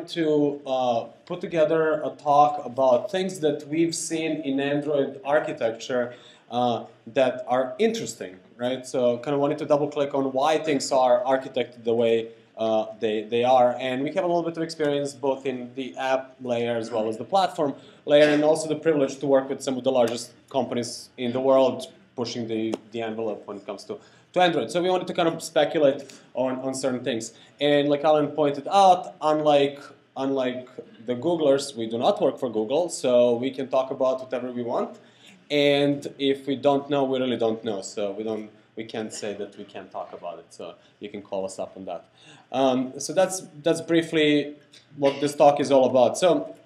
wanted to put together a talk about things that we've seen in Android architecture that are interesting, right? So kind of wanted to double click on why things are architected the way they are. And we have a little bit of experience both in the app layer as well as the platform layer, and also the privilege to work with some of the largest companies in the world pushing the envelope when it comes to Android. So we wanted to kind of speculate on certain things. And like Alan pointed out, unlike the Googlers, we do not work for Google, so we can talk about whatever we want. And if we don't know, we really don't know. So we can't say that we can't talk about it. So you can call us up on that. So that's briefly what this talk is all about. So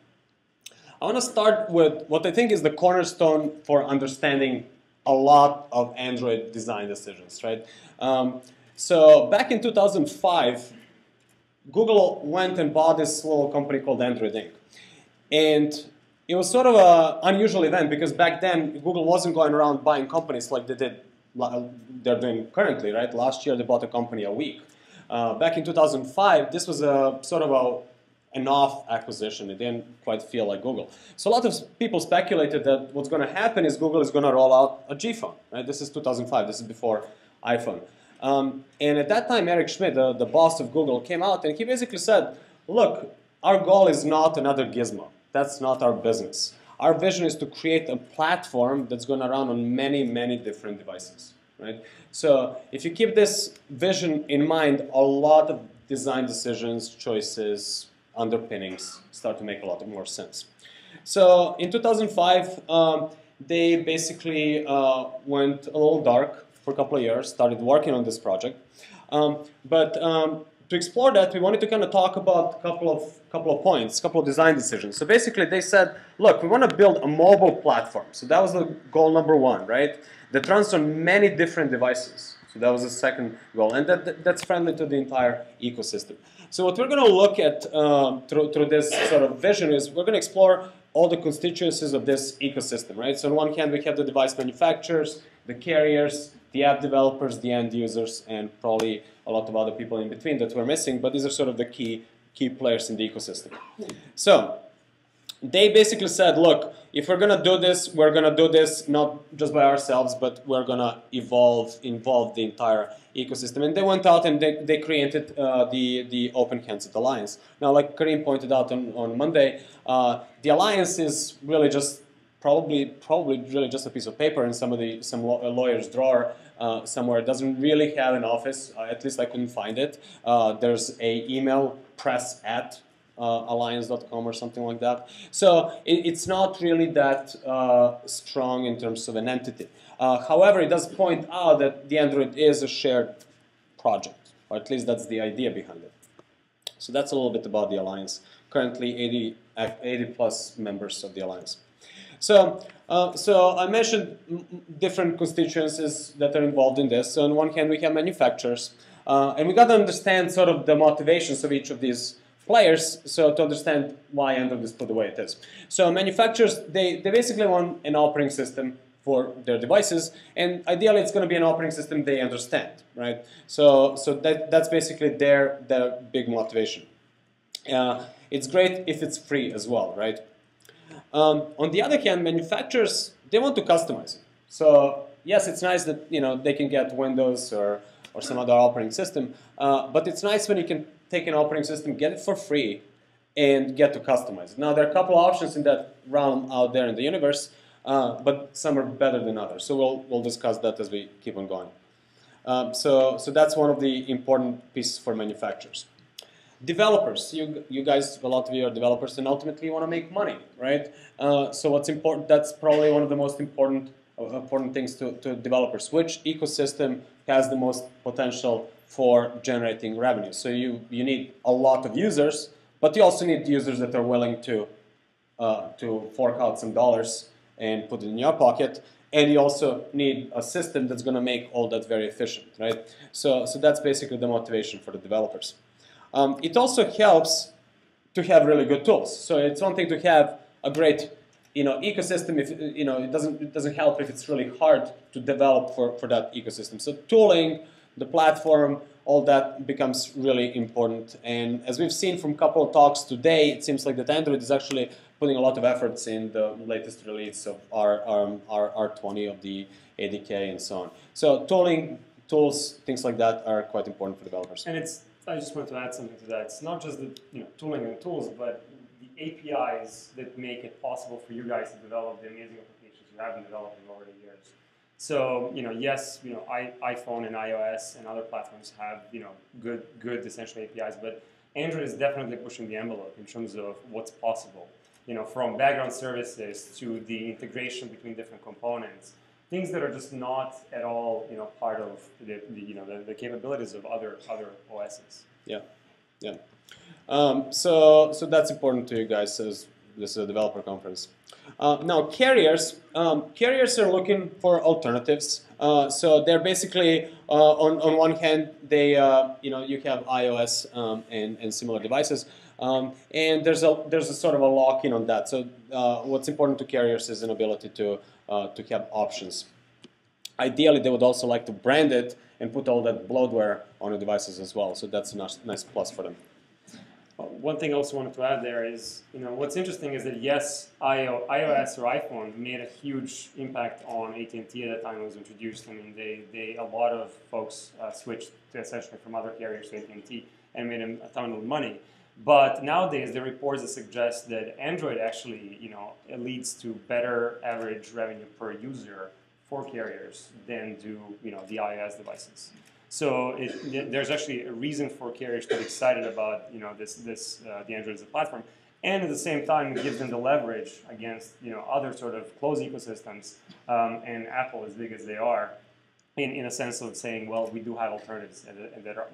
I want to start with what I think is the cornerstone for understanding a lot of Android design decisions, right? So back in 2005, Google went and bought this little company called Android Inc. And it was sort of an unusual event because back then Google wasn't going around buying companies like they're doing currently, right? Last year they bought a company a week. Back in 2005, this was a sort of an off acquisition. It didn't quite feel like Google. So a lot of people speculated that what's going to happen is Google is going to roll out a G phone. Right? This is 2005. This is before iPhone. And at that time, Eric Schmidt, the boss of Google, came out and he basically said, look, our goal is not another gizmo. That's not our business. Our vision is to create a platform that's going to run on many, many different devices. Right? So if you keep this vision in mind, a lot of design decisions, choices, underpinnings start to make a lot more sense. So in 2005, they basically went a little dark for a couple of years, started working on this project. But to explore that, we wanted to kind of talk about a couple of points, a couple of design decisions. So basically they said, look, we want to build a mobile platform. So that was the goal number one, right? That runs on many different devices. So that was the second goal. And that's friendly to the entire ecosystem. So what we're going to look at through this sort of vision is we're going to explore all the constituencies of this ecosystem, right? So on one hand, we have the device manufacturers, the carriers, the app developers, the end users, and probably a lot of other people in between that we're missing, but these are sort of the key players in the ecosystem. So they basically said, look, if we're going to do this not just by ourselves, but we're going to involve the entire ecosystem. And they went out and they created the Open Handset Alliance. Now, like Karim pointed out on Monday, the alliance is really just probably really just a piece of paper in some lawyer's drawer somewhere. It doesn't really have an office. At least I couldn't find it. There's an email, press@alliance.com or something like that. So it's not really that strong in terms of an entity. However, it does point out that the Android is a shared project, or at least that's the idea behind it. So that's a little bit about the Alliance. Currently 80 plus members of the Alliance. So I mentioned different constituencies that are involved in this. So on one hand, we have manufacturers. And we got to understand sort of the motivations of each of these players, so to understand why Android is put the way it is. So manufacturers, they basically want an operating system for their devices, and ideally it's going to be an operating system they understand, right? So that's basically their big motivation. It's great if it's free as well, right? On the other hand, manufacturers, they want to customize it. So yes, it's nice that they can get Windows or some other operating system, but it's nice when you can take an operating system, get it for free, and get to customize it. Now, there are a couple of options in that realm out there in the universe, but some are better than others. So we'll discuss that as we keep on going. So that's one of the important pieces for manufacturers. Developers, you guys, a lot of you are developers, and ultimately you want to make money, right? So what's important? That's probably one of the most important things to developers. Which ecosystem has the most potential for generating revenue? So you need a lot of users, but you also need users that are willing to fork out some dollars and put it in your pocket, and you also need a system that's going to make all that very efficient, right? So that's basically the motivation for the developers. It also helps to have really good tools. So it's one thing to have a great ecosystem. If it doesn't help if it's really hard to develop for that ecosystem. So tooling, the platform, all that becomes really important. And as we've seen from a couple of talks today, it seems like that Android is actually putting a lot of efforts in the latest release of R20 of the ADK and so on. So tools, things like that are quite important for developers. And I just want to add something to that. It's not just the tooling and tools, but the APIs that make it possible for you guys to develop the amazing applications you have been developing over the years. So yes, iPhone and iOS and other platforms have good essential APIs, but Android is definitely pushing the envelope in terms of what's possible. From background services to the integration between different components, things that are just not at all part of the capabilities of other OSs. Yeah, yeah. So that's important to you guys as this is a developer conference. Now carriers are looking for alternatives. So they're basically on one hand they you have iOS and similar devices, and there's a sort of a lock-in on that. So what's important to carriers is an ability to have options. Ideally, they would also like to brand it and put all that bloatware on the devices as well. So that's a nice plus for them. One thing I also wanted to add there is, what's interesting is that yes, iOS or iPhone made a huge impact on AT&T at the time it was introduced. I mean, a lot of folks switched to essentially from other carriers to AT&T and made a ton of money. But nowadays, there are reports that suggest that Android actually, it leads to better average revenue per user for carriers than do, the iOS devices. So there's actually a reason for carriers to be excited about the Android as a platform, and at the same time it gives them the leverage against other sort of closed ecosystems and Apple, as big as they are, in a sense of saying, well, we do have alternatives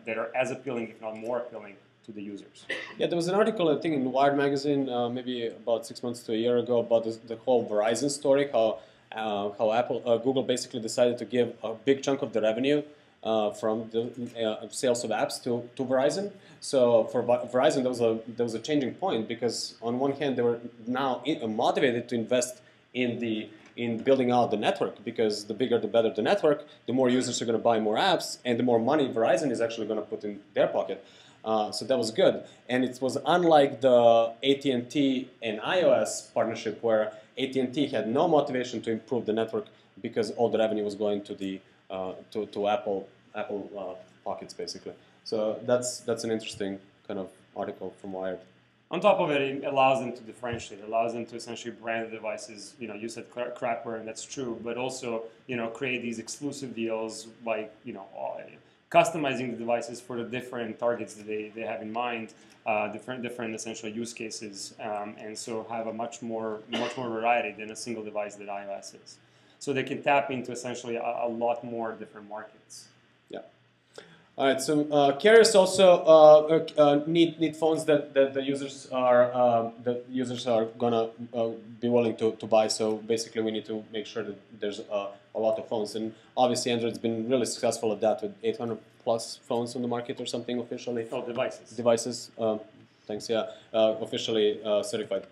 that are as appealing, if not more appealing, to the users. Yeah, there was an article I think in Wired magazine maybe about 6 months to a year ago about the whole Verizon story, how Google basically decided to give a big chunk of the revenue from the sales of apps to Verizon. So for Verizon, there was a changing point, because on one hand they were now motivated to invest in building out the network, because the bigger the better the network, the more users are going to buy more apps, and the more money Verizon is actually going to put in their pocket. So that was good, and it was unlike the AT&T and iOS partnership, where AT&T had no motivation to improve the network because all the revenue was going to the to Apple pockets basically. So that's an interesting kind of article from Wired. On top of it, it allows them to differentiate. It allows them to essentially brand the devices. You said crapware, and that's true, but also create these exclusive deals by customizing the devices for the different targets that they have in mind, different essential use cases, and so have a much more variety than a single device that iOS is. So they can tap into essentially a lot more different markets. Yeah. All right. So carriers also need phones that the users are gonna be willing to buy. So basically, we need to make sure that there's a lot of phones. And obviously, Android's been really successful at that, with 800 plus phones on the market or something officially. Oh, devices. Devices. Thanks. Yeah. Officially certified.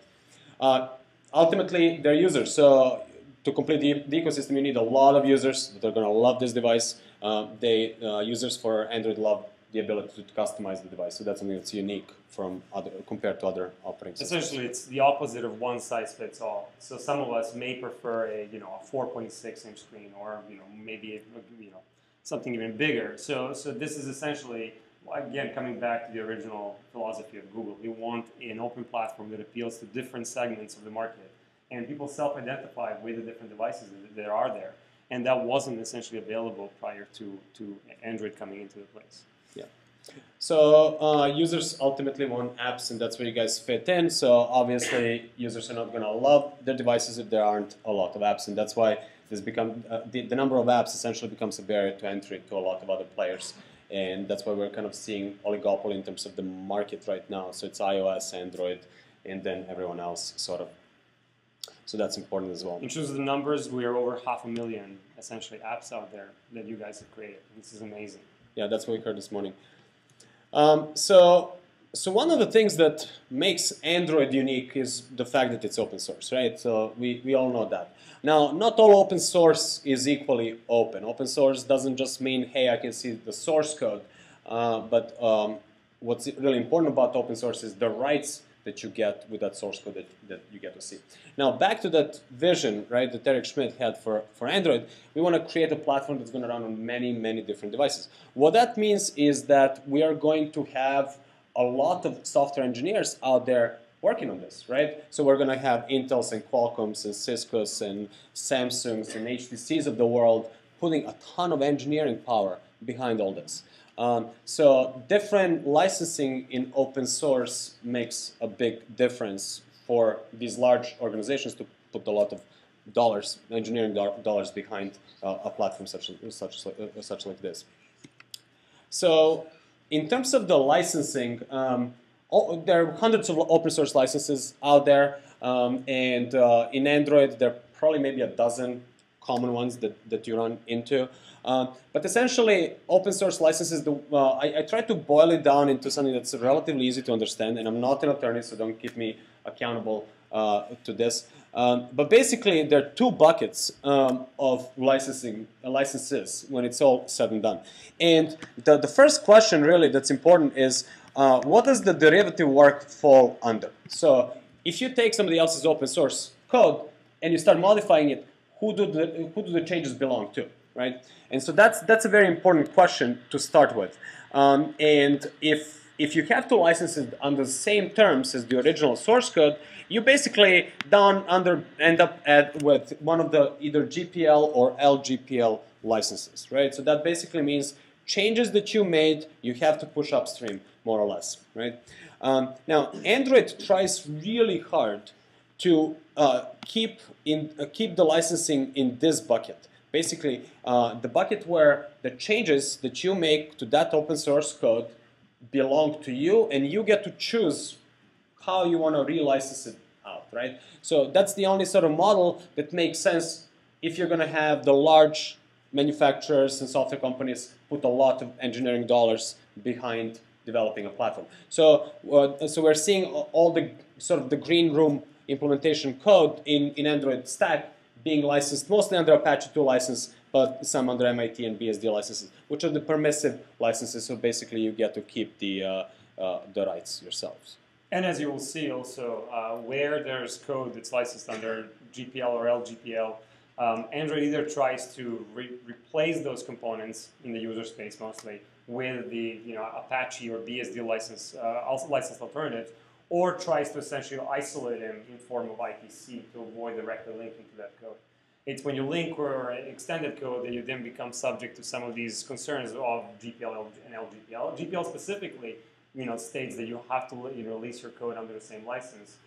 Ultimately, they're users. So to complete the ecosystem, you need a lot of users that are going to love this device. Users for Android love the ability to customize the device. So that's something that's unique compared to other operating systems. Essentially, it's the opposite of one size fits all. So some of us may prefer a 4.6-inch screen, or maybe something even bigger. So this is essentially, again, coming back to the original philosophy of Google. We want an open platform that appeals to different segments of the market. And people self-identify with the different devices that are there. And that wasn't essentially available prior to Android coming into the place. Yeah. So users ultimately want apps, and that's where you guys fit in. So obviously, users are not going to love their devices if there aren't a lot of apps. And that's why this the number of apps essentially becomes a barrier to entry to a lot of other players. And that's why we're kind of seeing oligopoly in terms of the market right now. So it's iOS, Android, and then everyone else sort of. So that's important as well. In terms of the numbers, we are over 500,000 essentially apps out there that you guys have created. This is amazing. Yeah, that's what we heard this morning. So one of the things that makes Android unique is the fact that it's open source, right? So we all know that. Now, not all open source is equally open. Open source doesn't just mean, hey, I can see the source code. But what's really important about open source is the rights that you get with that source code that you get to see. Now, back to that vision, right, that Eric Schmidt had for Android, we want to create a platform that's going to run on many, many different devices. What that means is that we are going to have a lot of software engineers out there working on this, right? So we're going to have Intels and Qualcomms and Ciscos and Samsungs and HTCs of the world putting a ton of engineering power behind all this. So different licensing in open source makes a big difference for these large organizations to put a lot of dollars, engineering dollars behind a platform such like this. So in terms of the licensing, there are hundreds of open source licenses out there, and in Android there are probably maybe a dozen common ones that you run into. But essentially, open source licenses, I try to boil it down into something that's relatively easy to understand, and I'm not an attorney, so don't keep me accountable to this. But basically, there are two buckets of licenses when it's all said and done. And the first question really that's important is, what does the derivative work fall under? So if you take somebody else's open source code and you start modifying it, who do the changes belong to, right? And so that's a very important question to start with. And if you have to license it under the same terms as the original source code, you basically end up with one of the either GPL or LGPL licenses, right? So that basically means changes that you made, you have to push upstream, more or less, right? Now, Android tries really hard to keep the licensing in this bucket. Basically, the bucket where the changes that you make to that open source code belong to you, and you get to choose how you want to relicense it out, right? So that's the only sort of model that makes sense if you're going to have the large manufacturers and software companies put a lot of engineering dollars behind developing a platform. So we're seeing all the sort of the green room implementation code in Android stack being licensed mostly under Apache 2 license, but some under MIT and BSD licenses, which are the permissive licenses. So basically, you get to keep the rights yourselves. And as you will see also, where there's code that's licensed under GPL or LGPL, Android either tries to replace those components in the user space mostly with the Apache or BSD licensed alternative, or tries to essentially isolate them in form of IPC to avoid directly linking to that code. It's when you link or extended code that you then become subject to some of these concerns of GPL and LGPL. GPL specifically, states that you have to release your code under the same license,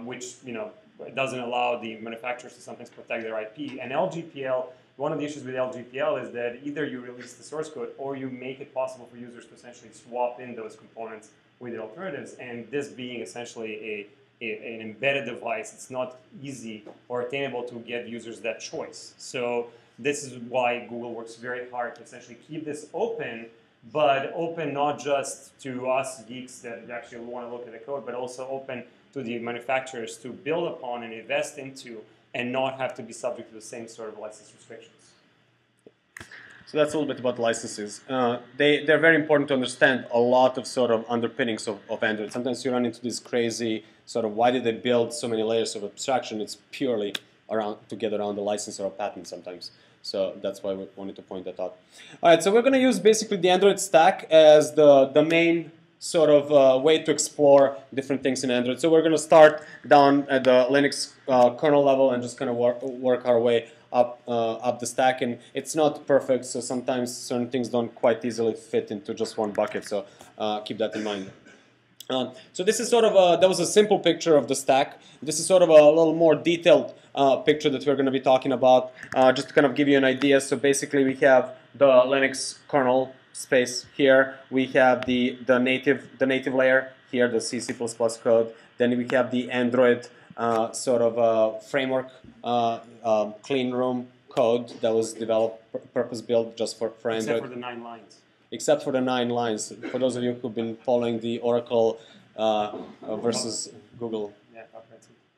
which doesn't allow the manufacturers to sometimes protect their IP. And LGPL, one of the issues with LGPL is that either you release the source code or you make it possible for users to essentially swap in those components with the alternatives. And this being essentially an embedded device, it's not easy or attainable to give users that choice. So this is why Google works very hard to essentially keep this open, but open not just to us geeks that actually want to look at the code, but also open to the manufacturers to build upon and invest into and not have to be subject to the same sort of license restrictions. So that's a little bit about licenses. They're very important to understand a lot of sort of underpinnings of Android. Sometimes you run into this crazy sort of why did they build so many layers of abstraction? It's purely to get around the license or a patent sometimes. So that's why we wanted to point that out. All right, so we're going to use basically the Android stack as the main sort of way to explore different things in Android. So we're going to start down at the Linux kernel level and just kind of work our way up the stack. And it's not perfect, so sometimes certain things don't quite easily fit into just one bucket. So keep that in mind. So this is sort of that was a simple picture of the stack. This is sort of a little more detailed picture that we're going to be talking about, just to kind of give you an idea. So basically, we have the Linux kernel space here. We have the native layer here, the C++ code. Then we have the Android sort of framework clean room code that was developed, purpose-built just for Android. Except for the 9 lines. Except for the 9 lines. For those of you who've been following the Oracle versus Google.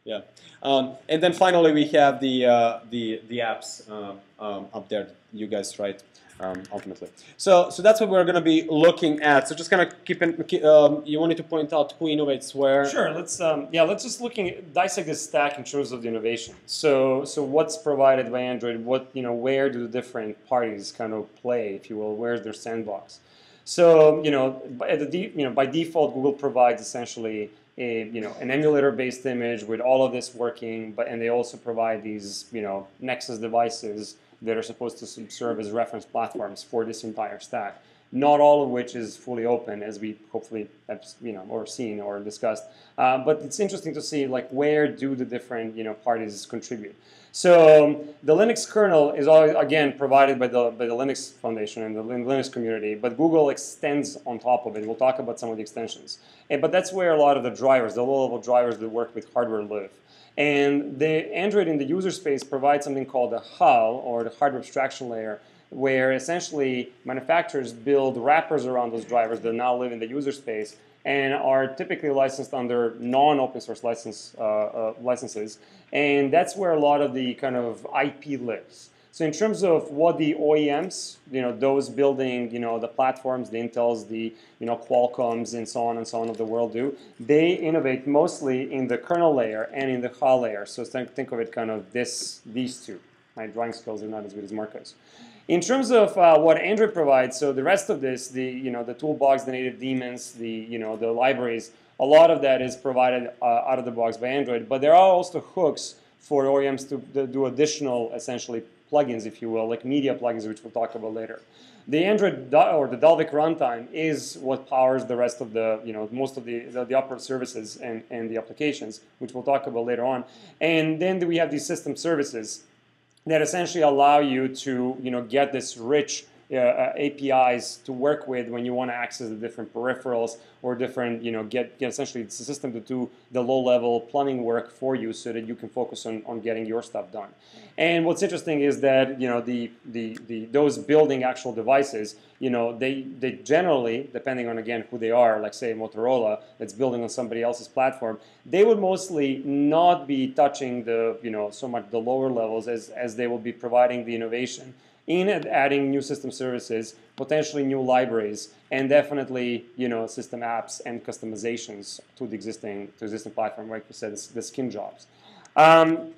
Yeah, Yeah. And then finally we have the apps up there. You guys write ultimately. So that's what we're going to be looking at. So just kind of you wanted to point out who innovates where. Sure. Let's just dissect this stack in terms of the innovation. So what's provided by Android? Where do the different parties kind of play, if you will? Where's their sandbox? So by default, Google provides essentially an emulator-based image with all of this working, and they also provide these Nexus devices that are supposed to serve as reference platforms for this entire stack. Not all of which is fully open, as we hopefully have or seen or discussed. But it's interesting to see where do the different parties contribute. So the Linux kernel is again provided by the Linux Foundation and the Linux community, but Google extends on top of it. We'll talk about some of the extensions. But that's where a lot of the drivers, the low-level drivers that work with hardware live. And the Android in the user space provides something called the HAL, or the hardware abstraction layer, where essentially manufacturers build wrappers around those drivers that now live in the user space and are typically licensed under non-open source licenses. And that's where a lot of the kind of IP lives. So in terms of what the OEMs, those building, the platforms, the Intels, the, Qualcomms, and so on of the world do, they innovate mostly in the kernel layer and in the HAL layer. So think of it kind of these two. My drawing skills are not as good as Marco's. In terms of what Android provides, so the rest of this, the toolbox, the native daemons, the libraries, a lot of that is provided out of the box by Android. But there are also hooks for OEMs to do additional, essentially, plugins, if you will, like media plugins, which we'll talk about later. The Android or the Dalvik runtime is what powers the rest of the, most of the operating services and the applications, which we'll talk about later on. And then we have these system services that essentially allow you to get this rich APIs to work with when you want to access the different peripherals or different, get essentially it's a system to do the low-level plumbing work for you so that you can focus on getting your stuff done. And what's interesting is that those building actual devices, they generally, depending on again who they are, like say Motorola that's building on somebody else's platform, they would mostly not be touching the so much the lower levels as they will be providing the innovation in adding new system services, potentially new libraries, and definitely system apps and customizations to the existing platform, like you said, the skin jobs.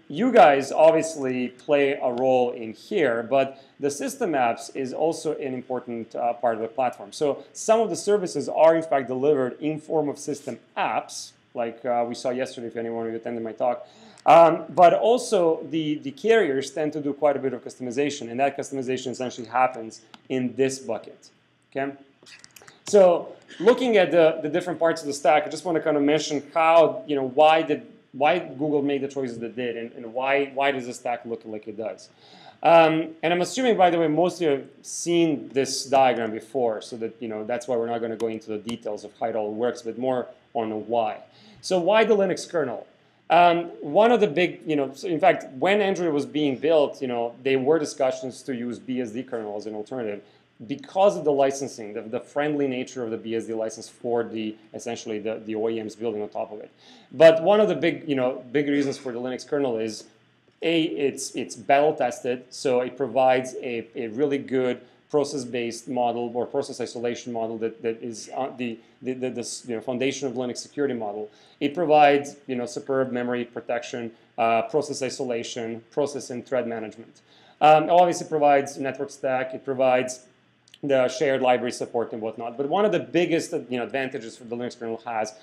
You guys obviously play a role in here, but the system apps is also an important part of the platform. So some of the services are in fact delivered in form of system apps, like we saw yesterday if anyone who attended my talk. But also the carriers tend to do quite a bit of customization, and that customization essentially happens in this bucket. Okay? So looking at the different parts of the stack, I just want to kind of mention how, why Google made the choices that did, and why does the stack look like it does. And I'm assuming, by the way, most of you have seen this diagram before, so that that's why we're not going to go into the details of how it all works, but more on the why. So why the Linux kernel? One of the big, so in fact, when Android was being built, there were discussions to use BSD kernel as an alternative because of the licensing, the friendly nature of the BSD license for essentially the OEMs building on top of it. But one of the big reasons for the Linux kernel is, it's battle tested, so it provides a really good process-based model or process isolation model that is the foundation of Linux security model. It provides superb memory protection, process isolation, process and thread management. It obviously provides network stack. It provides the shared library support and whatnot. But one of the biggest advantages for the Linux kernel has,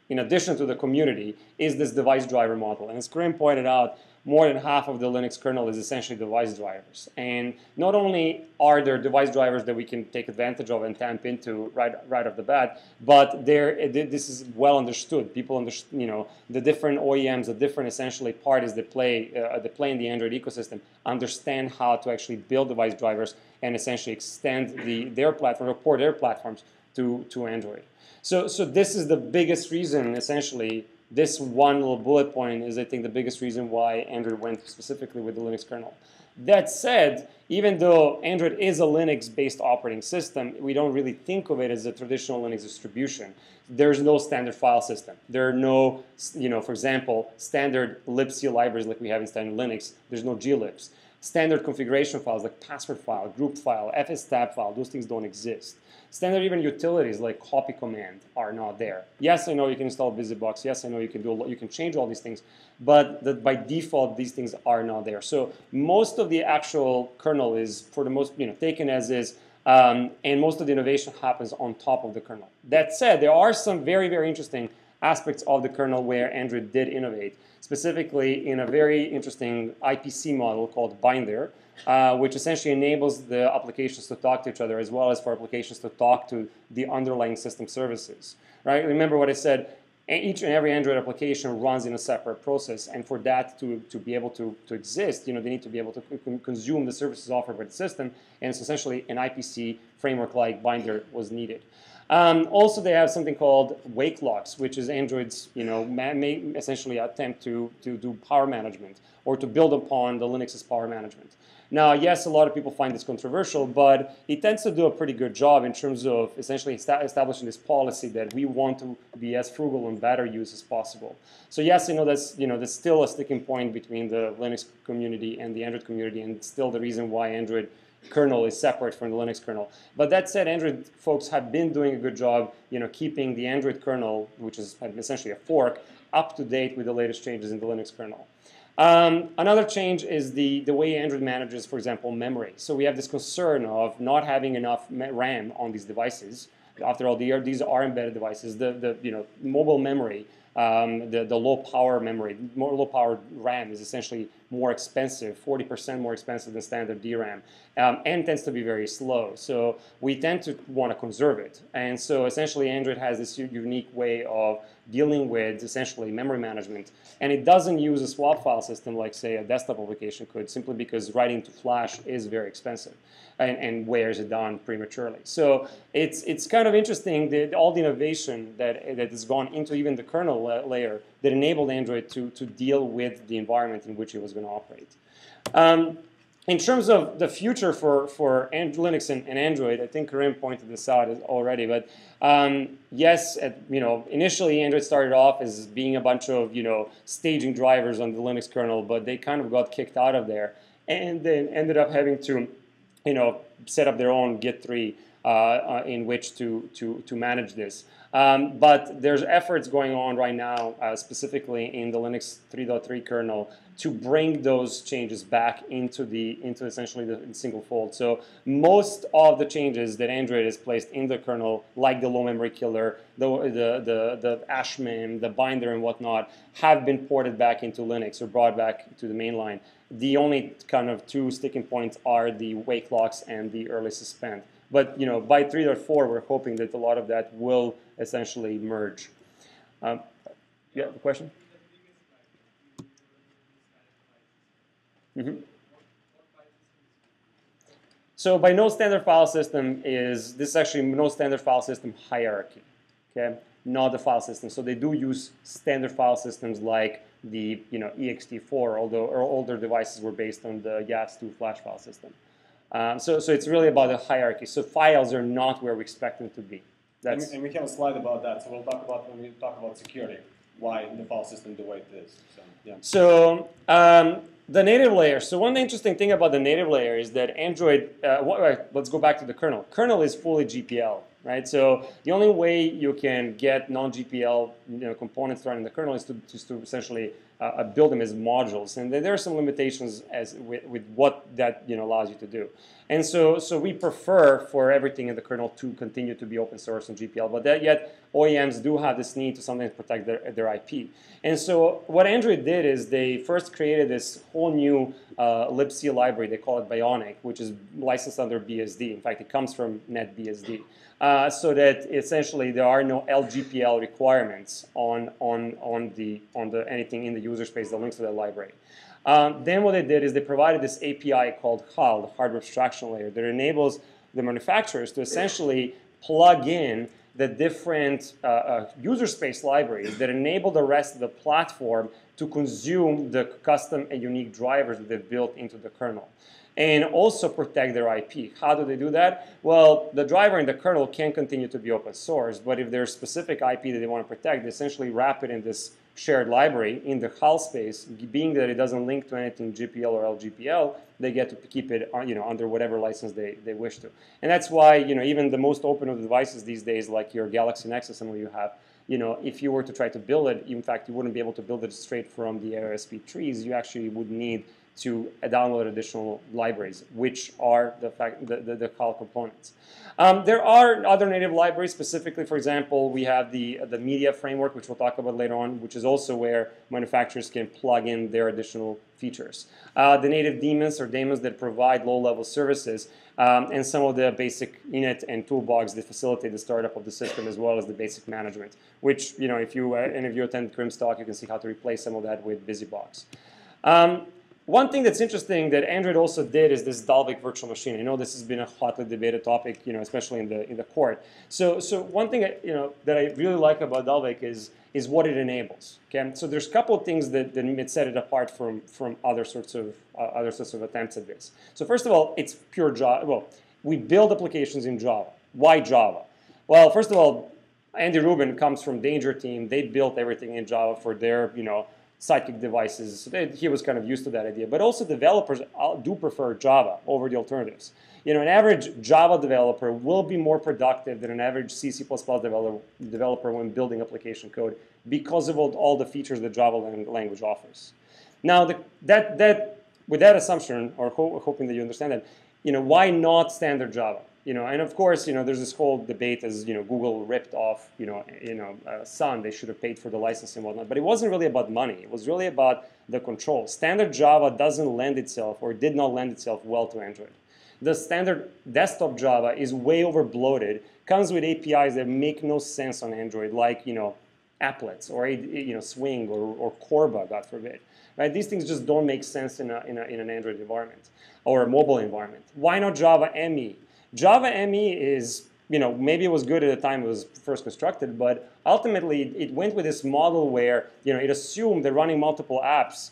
in addition to the community, is this device driver model. And as Karim pointed out, more than half of the Linux kernel is essentially device drivers. And not only are there device drivers that we can take advantage of and tap into right off the bat, but this is well understood. People understand, the different OEMs, the different essentially parties that play in the Android ecosystem understand how to actually build device drivers and essentially extend their platform or port their platforms to Android. So this is the biggest reason, essentially, this one little bullet point is, I think, the biggest reason why Android went specifically with the Linux kernel. That said, even though Android is a Linux-based operating system, we don't really think of it as a traditional Linux distribution. There's no standard file system. There are no, for example, standard libc libraries like we have in standard Linux. There's no glibs. Standard configuration files like password file, group file, fstab file, those things don't exist. Standard even utilities like copy command are not there. Yes, I know you can install VisitBox. Yes, I know you can you can change all these things, but by default these things are not there. So most of the actual kernel is, for the most, taken as is, and most of the innovation happens on top of the kernel. That said, there are some very, very interesting aspects of the kernel where Android did innovate, specifically in a very interesting IPC model called Binder, which essentially enables the applications to talk to each other as well as for applications to talk to the underlying system services. Right? Remember what I said, each and every Android application runs in a separate process, and for that to be able to exist, they need to be able to consume the services offered by the system, and it's essentially an IPC framework like Binder was needed. Also, they have something called wake locks, which is Android's, essentially attempt to do power management or to build upon the Linux's power management. Now, yes, a lot of people find this controversial, but it tends to do a pretty good job in terms of essentially establishing this policy that we want to be as frugal on battery use as possible. So yes, I know that's still a sticking point between the Linux community and the Android community, and still the reason why Android kernel is separate from the Linux kernel. But that said, Android folks have been doing a good job, keeping the Android kernel, which is essentially a fork, up to date with the latest changes in the Linux kernel. Another change is the way Android manages, for example, memory. So we have this concern of not having enough RAM on these devices. After all, these are embedded devices. The mobile memory, the low power memory, low power RAM is essentially more expensive, 40% more expensive than standard DRAM, and tends to be very slow. So we tend to want to conserve it. And so essentially Android has this unique way of dealing with essentially memory management. And it doesn't use a swap file system like, say, a desktop application could, simply because writing to flash is very expensive and wears it down prematurely. So it's kind of interesting that all the innovation that has gone into even the kernel layer that enabled Android to deal with the environment in which it was going to operate. In terms of the future for Linux and Android, I think Karim pointed this out already, but yes, initially Android started off as being a bunch of staging drivers on the Linux kernel, but they kind of got kicked out of there and then ended up having to set up their own Git 3 in which to manage this. But there's efforts going on right now, specifically in the Linux 3.3 kernel, to bring those changes back into essentially the single fold. So most of the changes that Android has placed in the kernel, like the low memory killer, the ashmem, the binder and whatnot, have been ported back into Linux or brought back to the mainline. The only kind of two sticking points are the wake locks and the early suspend. But by 3.4, we're hoping that a lot of that will essentially merge. Yeah, the question? Mm-hmm. So by no standard file system this is actually no standard file system hierarchy, okay? Not the file system. So they do use standard file systems like the ext4, although older devices were based on the YAS2 flash file system. So it's really about the hierarchy. So files are not where we expect them to be. And we have a slide about that. So we'll talk about when we talk about security, why the file system the way it is. So, yeah. So the native layer. So one interesting thing about the native layer is that Android. Let's go back to the kernel. Kernel is fully GPL, right? So the only way you can get non-GPL components running in the kernel is to essentially build them as modules, and there are some limitations with what that allows you to do. And so we prefer for everything in the kernel to continue to be open source and GPL, but yet OEMs do have this need to sometimes protect their IP. And so what Android did is they first created this whole new libc library. They call it Bionic, which is licensed under BSD. In fact, it comes from NetBSD. So that essentially there are no LGPL requirements on anything in the user space that links to that library. Then what they did is they provided this API called HAL, the hardware abstraction layer, that enables the manufacturers to essentially plug in the different user space libraries that enable the rest of the platform to consume the custom and unique drivers that they've built into the kernel. And also protect their IP. How do they do that? Well, the driver in the kernel can continue to be open source, but if there's specific IP that they want to protect, they essentially wrap it in this shared library in the HAL space. Being that it doesn't link to anything GPL or LGPL, they get to keep it under whatever license they wish to. And that's why even the most open of the devices these days, like your Galaxy Nexus, some of you have, if you were to try to build it, in fact, you wouldn't be able to build it straight from the AOSP trees. You actually would need to download additional libraries, which are the HAL components. There are other native libraries. Specifically, for example, we have the media framework, which we'll talk about later on, which is also where manufacturers can plug in their additional features. The native daemons that provide low-level services, and some of the basic init and toolbox that facilitate the startup of the system, as well as the basic management, which, if you attend Crim's talk, you can see how to replace some of that with BusyBox. One thing that's interesting that Android also did is this Dalvik virtual machine. I know this has been a hotly debated topic, especially in the court. So one thing that I really like about Dalvik is what it enables. Okay, so there's a couple of things that set it apart from other sorts of attempts at this. So first of all, it's pure Java. Well, we build applications in Java. Why Java? Well, first of all, Andy Rubin comes from Danger Team. They built everything in Java for their Sidekick devices. So he was kind of used to that idea. But also developers do prefer Java over the alternatives. An average Java developer will be more productive than an average C++ developer when building application code because of all the features that Java language offers. Now, with that assumption, or hoping that you understand that, why not standard Java? And of course, there's this whole debate as Google ripped off Sun. They should have paid for the license and whatnot. But it wasn't really about money. It was really about the control. Standard Java doesn't lend itself, or did not lend itself well to Android. The standard desktop Java is way over bloated. Comes with APIs that make no sense on Android, like applets or Swing or Corba, God forbid. Right? These things just don't make sense in an Android environment or a mobile environment. Why not Java ME? Java ME is, maybe it was good at the time it was first constructed, but ultimately it went with this model where, it assumed that running multiple apps,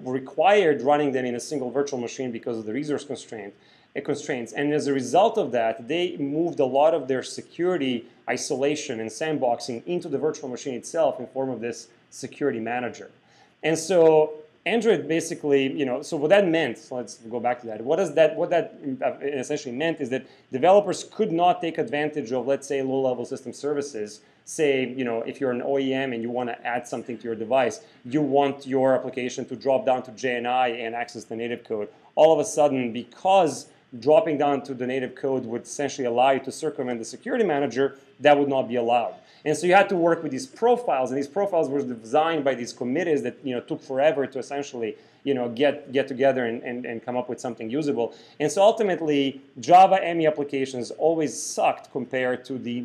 required running them in a single virtual machine because of the resource constraints. And as a result of that, they moved a lot of their security isolation and sandboxing into the virtual machine itself in form of this security manager. And so Android basically, so what that meant, so let's go back to that. What that essentially meant is that developers could not take advantage of, let's say, low-level system services. Say, if you're an OEM and you want to add something to your device, you want your application to drop down to JNI and access the native code. All of a sudden, because dropping down to the native code would essentially allow you to circumvent the security manager, that would not be allowed. And so you had to work with these profiles, and these profiles were designed by these committees that took forever to essentially get together and come up with something usable. And so ultimately, Java ME applications always sucked compared to the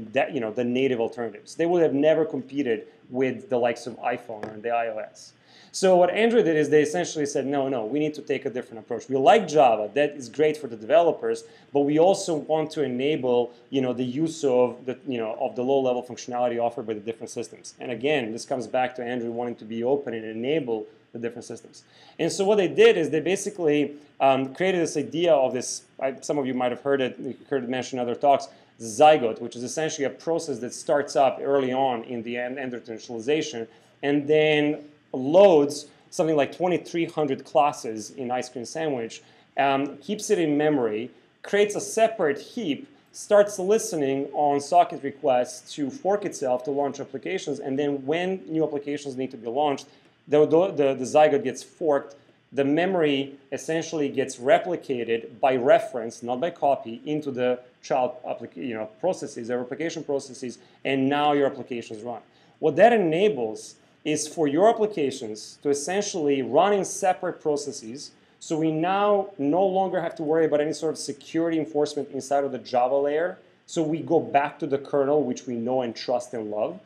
native alternatives. They would have never competed with the likes of iPhone or the iOS. So what Android did is they essentially said, no, we need to take a different approach. We like Java, that is great for the developers, but we also want to enable, the use of the low-level functionality offered by the different systems. And again, this comes back to Android wanting to be open and enable the different systems. And so what they did is they basically created this idea of this, some of you might have heard it mentioned in other talks, Zygote, which is essentially a process that starts up early on in the Android initialization, and then loads something like 2,300 classes in Ice Cream Sandwich, keeps it in memory, creates a separate heap, starts listening on socket requests to fork itself to launch applications, and then when new applications need to be launched, the Zygote gets forked. The memory essentially gets replicated by reference, not by copy, into the child processes, their application processes, and now your applications run. What that enables is for your applications to essentially run in separate processes. So we now no longer have to worry about any sort of security enforcement inside of the Java layer. So we go back to the kernel, which we know and trust and love.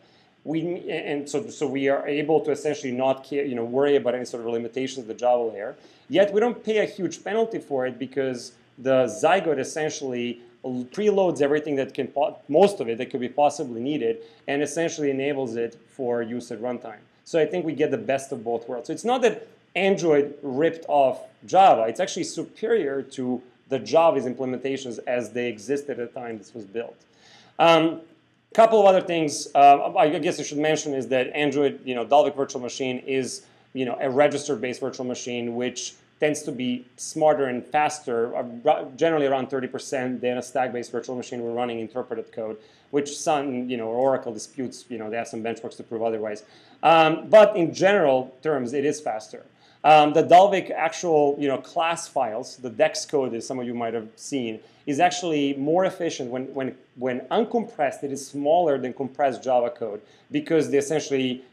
So we are able to essentially not worry about any sort of limitations of the Java layer. Yet we don't pay a huge penalty for it because the Zygote essentially preloads everything that can, most of it that could be possibly needed, and essentially enables it for use at runtime. So I think we get the best of both worlds. So it's not that Android ripped off Java. It's actually superior to the Java's implementations as they existed at the time this was built. Couple of other things I guess I should mention is that Android, Dalvik virtual machine is, a register-based virtual machine, which tends to be smarter and faster, generally around 30% than a stack-based virtual machine we're running interpreted code, which Sun, or Oracle disputes, they have some benchmarks to prove otherwise. But in general terms, it is faster. The Dalvik actual, class files, the DEX code, as some of you might have seen, is actually more efficient when uncompressed. It is smaller than compressed Java code because they essentially,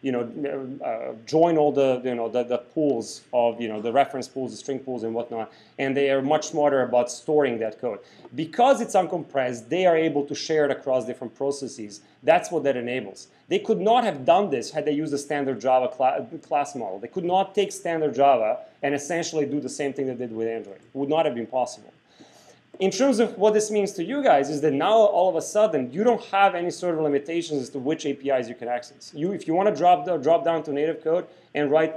join all the pools of, the reference pools, the string pools, and whatnot, and they are much smarter about storing that code. Because it's uncompressed, they are able to share it across different processes. That's what that enables. They could not have done this had they used a standard Java class model. They could not take standard Java and essentially do the same thing they did with Android. It would not have been possible. In terms of what this means to you guys is that now all of a sudden you don't have any sort of limitations as to which APIs you can access. If you want to drop down to native code and write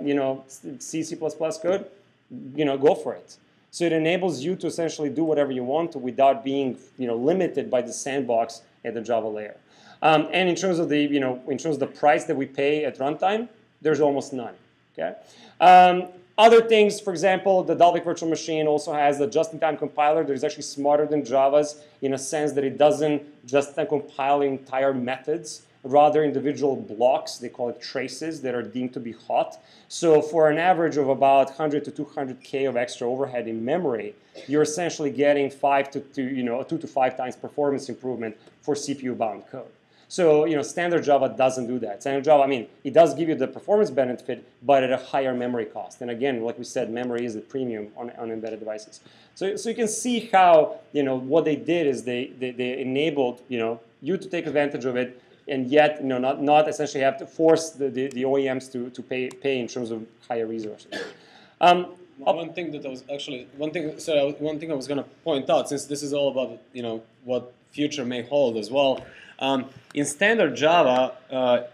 C++ code, go for it. So it enables you to essentially do whatever you want to without being limited by the sandbox at the Java layer. And in terms of the price that we pay at runtime, there's almost none. Okay. Other things, for example, the Dalvik virtual machine also has a just-in-time compiler that is actually smarter than Java's in a sense that it doesn't just compile entire methods, rather individual blocks, they call it traces, that are deemed to be hot. So for an average of about 100 to 200K of extra overhead in memory, you're essentially getting 2 to 5 times performance improvement for CPU-bound code. So, standard Java doesn't do that. Standard Java, it does give you the performance benefit, but at a higher memory cost. And again, like we said, memory is a premium on embedded devices. So you can see how, what they did is they enabled, you to take advantage of it, and yet, not essentially have to force the OEMs to pay in terms of higher resources. One thing I was going to point out, since this is all about, what future may hold as well. In standard Java,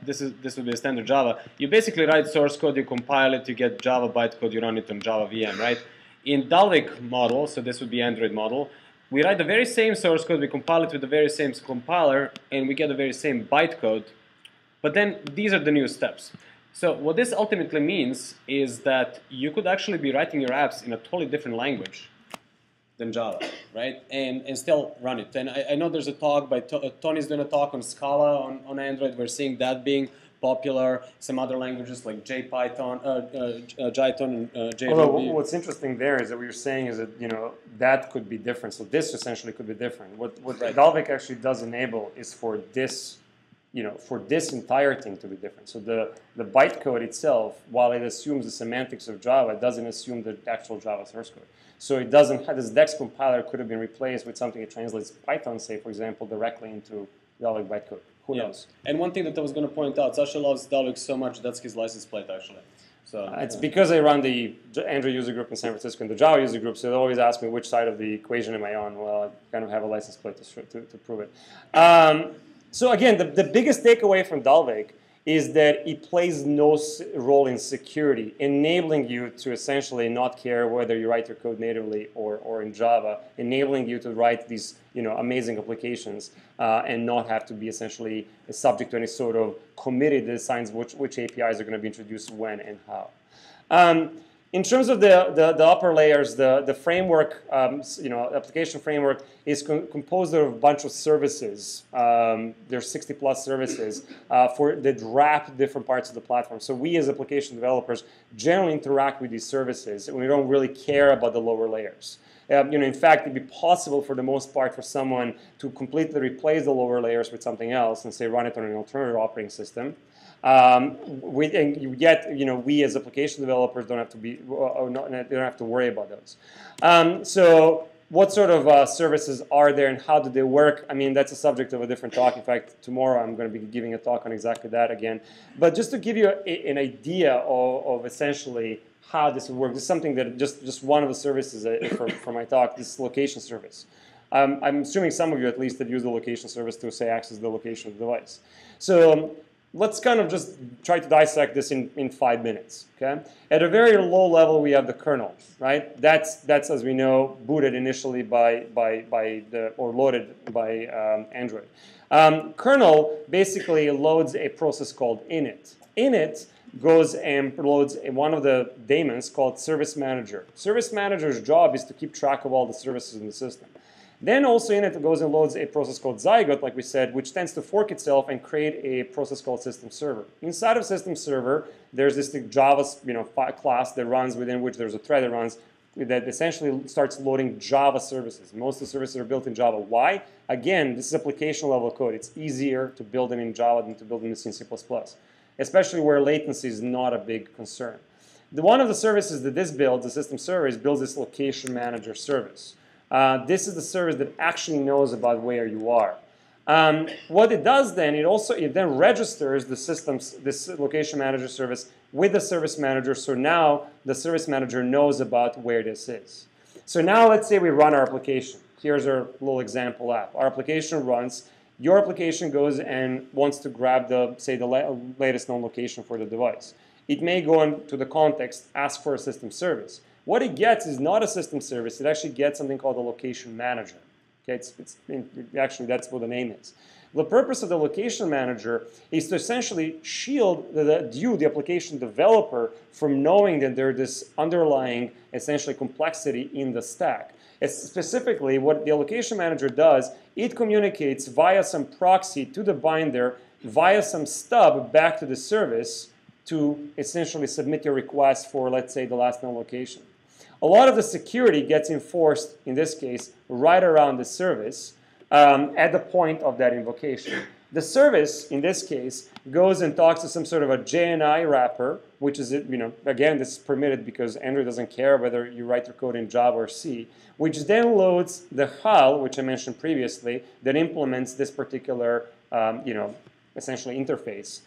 this would be a standard Java. You basically write source code, you compile it, you get Java bytecode, you run it on Java VM, right? In Dalvik model, so this would be Android model, we write the very same source code, we compile it with the very same compiler, and we get the very same bytecode. But then these are the new steps. So what this ultimately means is that you could actually be writing your apps in a totally different language than Java, right? And still run it. And I know there's a talk by Tony's doing a talk on Scala on Android. We're seeing that being popular. Some other languages like Jython and JVB. Although what's interesting there is that what you're saying is that that could be different. So this essentially could be different. What right. Dalvik actually does enable is for this entire thing to be different. So the bytecode itself, while it assumes the semantics of Java, it doesn't assume the actual Java source code. So it doesn't have this DEX compiler could have been replaced with something that translates Python, say, for example, directly into Dalvik bytecode. Who knows? And one thing that I was going to point out, Sasha loves Dalvik so much, that's his license plate, actually. So it's because I run the Android user group in San Francisco and the Java user group, so they always ask me which side of the equation am I on. Well, I kind of have a license plate to prove it. So again, the biggest takeaway from Dalvik is that it plays no role in security, enabling you to essentially not care whether you write your code natively or in Java, enabling you to write these amazing applications and not have to be essentially subject to any sort of committee that assigns which APIs are going to be introduced when and how. In terms of the upper layers, the framework, application framework is composed of a bunch of services. There's 60 plus services that wrap different parts of the platform. So we as application developers generally interact with these services, and we don't really care about the lower layers. In fact, it'd be possible for the most part for someone to completely replace the lower layers with something else and say run it on an alternative operating system. And yet, we as application developers don't have to worry about those. So, what sort of services are there, and how do they work? That's a subject of a different talk. In fact, tomorrow I'm going to be giving a talk on exactly that again. But just to give you an idea of essentially how this would work, this is something that just one of the services for my talk. This location service. I'm assuming some of you at least have used the location service to, say, access the location of the device. So let's kind of just try to dissect this in 5 minutes. Okay? At a very low level, we have the kernel, right? That's as we know, booted initially or loaded by Android. Kernel basically loads a process called init. Init goes and loads one of the daemons called Service Manager. Service Manager's job is to keep track of all the services in the system. Then also init goes and loads a process called Zygote, like we said, which tends to fork itself and create a process called System Server. Inside of System Server, there's this Java class that runs within which there's a thread that runs that essentially starts loading Java services. Most of the services are built in Java. Why? Again, this is application level code. It's easier to build them in Java than to build them in C++, especially where latency is not a big concern. One of the services that this builds, the System Server, builds this Location Manager service. This is the service that actually knows about where you are. What it does then, it then registers this Location Manager service with the Service Manager, so now the Service Manager knows about where this is. So now let's say we run our application. Here's our little example app. Our application runs. Your application goes and wants to grab the latest known location for the device. It may go into the context, ask for a system service. What it gets is not a system service. It actually gets something called a location manager. Okay, actually, that's what the name is. The purpose of the location manager is to essentially shield the application developer from knowing that there's this underlying, essentially, complexity in the stack. Specifically, what the location manager does, it communicates via some proxy to the binder, via some stub back to the service to essentially submit your request for, let's say, the last known location. A lot of the security gets enforced, in this case, right around the service at the point of that invocation. The service, in this case, goes and talks to some sort of a JNI wrapper, which is, again, this is permitted because Android doesn't care whether you write your code in Java or C, which then loads the HAL, which I mentioned previously, that implements this particular, essentially interface.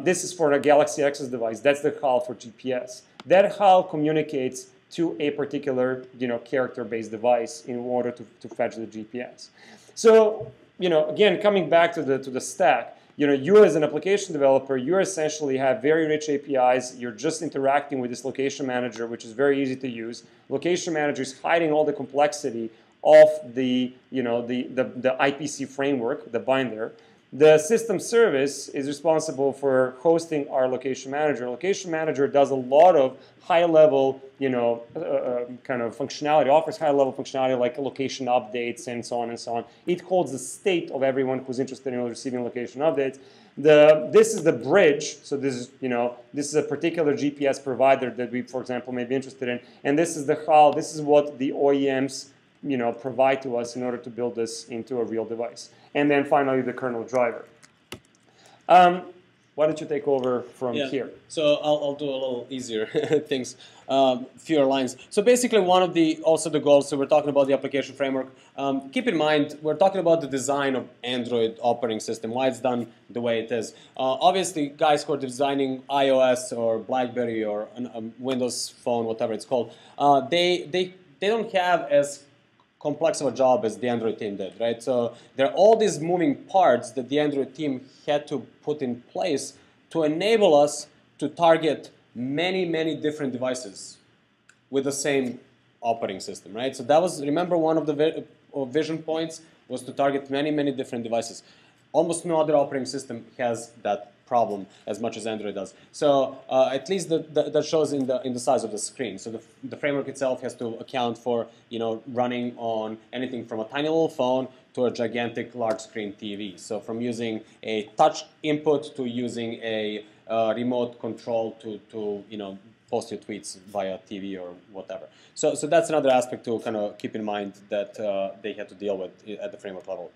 This is for a Galaxy Access device. That's the HAL for GPS. That HAL communicates to a particular, character-based device in order to fetch the GPS. So, again, coming back to the stack, you as an application developer, you essentially have very rich APIs. You're just interacting with this location manager, which is very easy to use. Location manager is hiding all the complexity of the IPC framework, the binder. The system service is responsible for hosting our location manager. Location manager does a lot of high-level, kind of functionality, offers high-level functionality like location updates and so on and so on. It holds the state of everyone who's interested in receiving location updates. This is the bridge. So this is a particular GPS provider that we, for example, may be interested in. And this is the HAL. This is what the OEMs provide to us in order to build this into a real device. And then finally, the kernel driver. Why don't you take over from here? So I'll do a little easier things, fewer lines. So basically, one of the goals. So we're talking about the application framework. Keep in mind, we're talking about the design of Android operating system. Why it's done the way it is. Obviously, guys who are designing iOS or BlackBerry or a Windows phone, whatever it's called, they don't have as complex of a job as the Android team did, right? So there are all these moving parts that the Android team had to put in place to enable us to target many, many different devices with the same operating system, right? So that was, remember, one of the vision points was to target many, many different devices. Almost no other operating system has that problem as much as Android does. So at least that shows in the size of the screen. So the framework itself has to account for running on anything from a tiny little phone to a gigantic large screen TV. So from using a touch input to using a remote control to post your tweets via TV or whatever. So that's another aspect to kind of keep in mind that they had to deal with at the framework level.